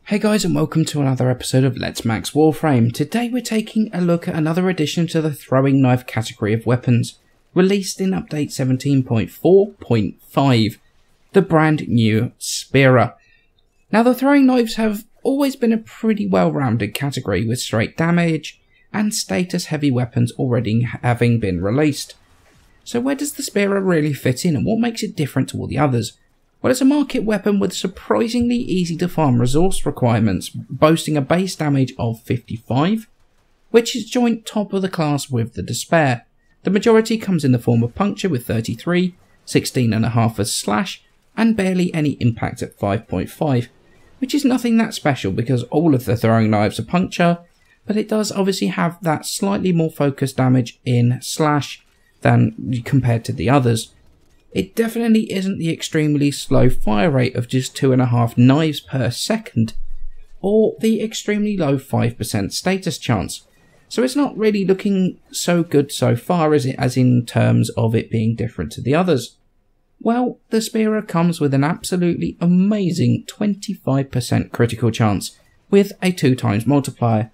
Hey guys, and welcome to another episode of Let's Max Warframe. Today we're taking a look at another addition to the throwing knife category of weapons, released in update 17.4.5, the brand new Spira. Now the throwing knives have always been a pretty well-rounded category, with straight damage and status heavy weapons already having been released. So where does the Spira really fit in, and what makes it different to all the others? Well, it's a market weapon with surprisingly easy to farm resource requirements, boasting a base damage of 55, which is joint top of the class with the Despair. The majority comes in the form of puncture with 33, 16.5 as slash, and barely any impact at 5.5, which is nothing that special because all of the throwing knives are puncture, but it does obviously have that slightly more focused damage in slash than compared to the others. It definitely isn't the extremely slow fire rate of just 2.5 knives per second, or the extremely low 5% status chance, so it's not really looking so good so far, is it, as in terms of it being different to the others. Well, the Spira comes with an absolutely amazing 25% critical chance, with a 2x multiplier.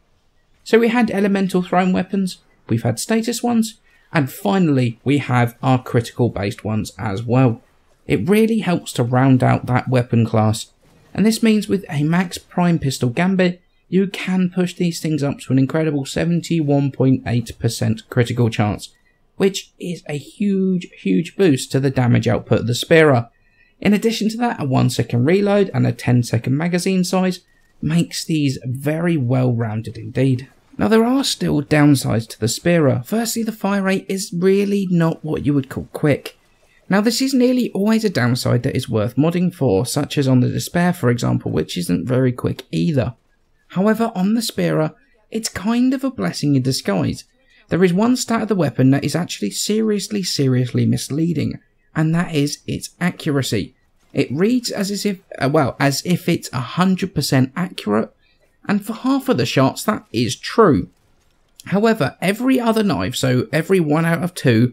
So we had elemental thrown weapons, we've had status ones, and finally, we have our critical based ones as well. It really helps to round out that weapon class, and this means with a max prime pistol gambit, you can push these things up to an incredible 71.8% critical chance, which is a huge boost to the damage output of the Spira. In addition to that, a 1-second reload and a 10-second magazine size makes these very well rounded indeed. Now there are still downsides to the Spira. Firstly, the fire rate is really not what you would call quick. Now this is nearly always a downside that is worth modding for, such as on the Despair for example, which isn't very quick either. However, on the Spira, it's kind of a blessing in disguise. There is one stat of the weapon that is actually seriously misleading, and that is its accuracy. It reads as if it's 100% accurate, and for half of the shots that is true. However, every other knife, so every 1 out of 2,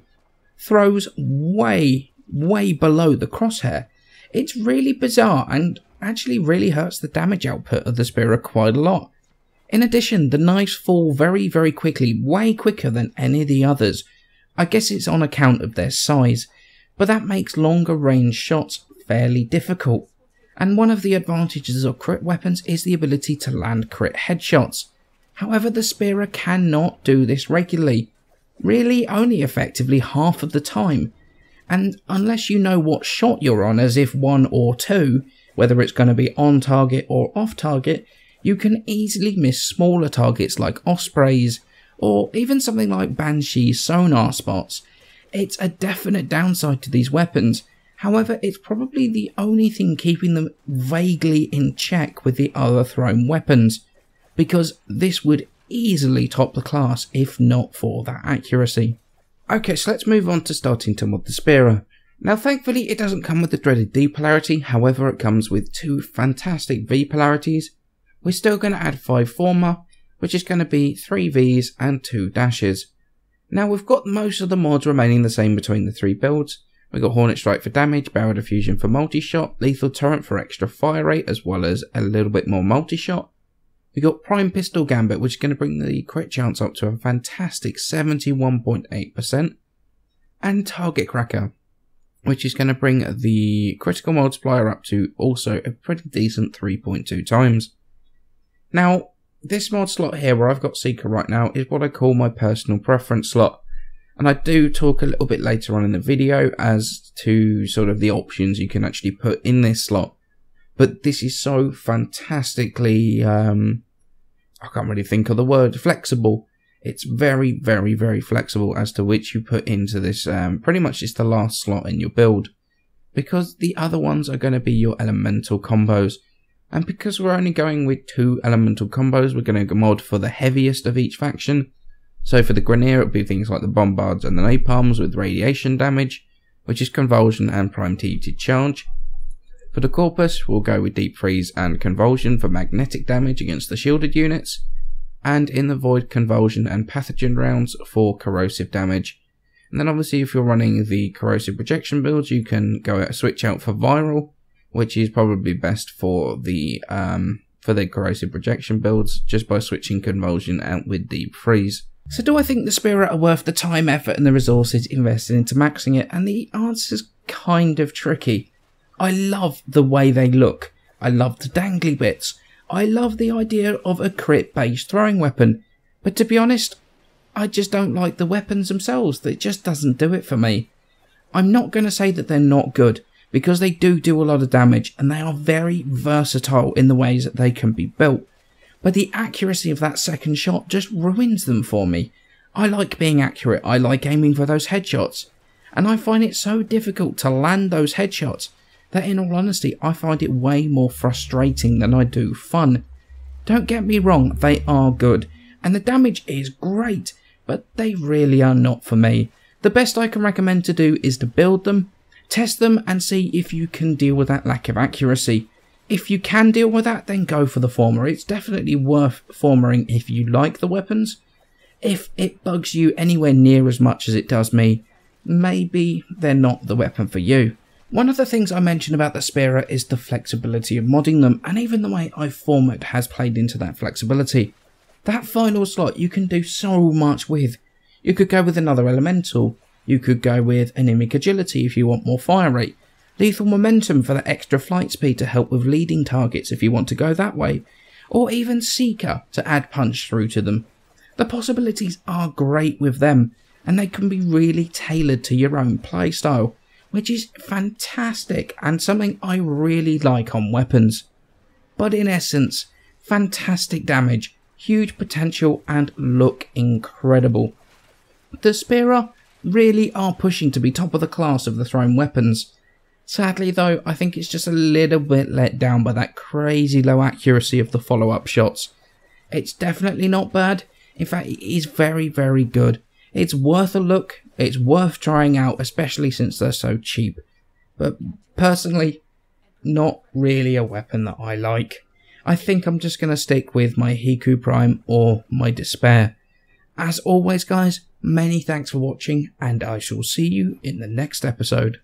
throws way below the crosshair. It's really bizarre and actually really hurts the damage output of the Spira quite a lot. In addition, the knives fall very quickly, way quicker than any of the others. I guess it's on account of their size, but that makes longer range shots fairly difficult. And one of the advantages of crit weapons is the ability to land crit headshots. However, the Spira cannot do this regularly, really only effectively half of the time. And unless you know what shot you're on, as if 1 or 2, whether it's going to be on target or off target, you can easily miss smaller targets like ospreys, or even something like Banshee's sonar spots. It's a definite downside to these weapons. However, it's probably the only thing keeping them vaguely in check with the other thrown weapons, because this would easily top the class if not for that accuracy. Okay, so let's move on to starting to mod the Spira. Now thankfully it doesn't come with the dreaded D polarity, however it comes with 2 fantastic V polarities. We're still going to add 5 former, which is going to be 3 Vs and 2 dashes. Now we've got most of the mods remaining the same between the 3 builds. We've got Hornet Strike for damage, Barrel Diffusion for multi-shot, Lethal Torrent for extra fire rate as well as a little bit more multi-shot. We've got Prime Pistol Gambit, which is going to bring the crit chance up to a fantastic 71.8%. And Target Cracker, which is going to bring the critical multiplier up to also a pretty decent 3.2 times. Now, this mod slot here where I've got Seeker right now is what I call my personal preference slot. And I do talk a little bit later on in the video as to sort of the options you can actually put in this slot. But this is so fantastically, I can't really think of the word, flexible. It's very flexible as to which you put into this, pretty much it's the last slot in your build. Because the other ones are going to be your elemental combos. And because we're only going with 2 elemental combos, we're going to mod for the heaviest of each faction. So for the Grenier, it'll be things like the Bombards and the Napalms with radiation damage, which is Convulsion and Prime Tilted Charge. For the Corpus, we'll go with Deep Freeze and Convulsion for magnetic damage against the shielded units. And in the Void, Convulsion and Pathogen rounds for corrosive damage. And then obviously if you're running the corrosive projection builds, you can switch out for Viral, which is probably best for the for their corrosive projection builds just by switching convulsion out with deep freeze. So do I think the Spira are worth the time, effort and the resources invested into maxing it? And the answer's kind of tricky. I love the way they look. I love the dangly bits. I love the idea of a crit based throwing weapon. But to be honest, I just don't like the weapons themselves. It just doesn't do it for me. I'm not going to say that they're not good, because they do a lot of damage and they are very versatile in the ways that they can be built. But the accuracy of that second shot just ruins them for me. I like being accurate, I like aiming for those headshots, and I find it so difficult to land those headshots that in all honesty I find it way more frustrating than I do fun. Don't get me wrong, they are good, and the damage is great, but they really are not for me. The best I can recommend to do is to build them, test them and see if you can deal with that lack of accuracy. If you can deal with that, then go for the former. It's definitely worth formering if you like the weapons. If it bugs you anywhere near as much as it does me, maybe they're not the weapon for you. One of the things I mentioned about the Spira is the flexibility of modding them, and even the way I've formatted has played into that flexibility. That final slot you can do so much with. You could go with another elemental. You could go with anemic agility if you want more fire rate. Lethal momentum for that extra flight speed to help with leading targets if you want to go that way. Or even Seeker to add punch through to them. The possibilities are great with them, and they can be really tailored to your own playstyle, which is fantastic and something I really like on weapons. But in essence, fantastic damage, huge potential and look incredible. The Spira really are pushing to be top of the class of the thrown weapons. Sadly though, I think it's just a little bit let down by that crazy low accuracy of the follow-up shots. It's definitely not bad, in fact it is very good. It's worth a look, it's worth trying out, especially since they're so cheap. But personally, not really a weapon that I like. I think I'm just going to stick with my Hiku Prime or my Despair. As always guys, many thanks for watching and I shall see you in the next episode.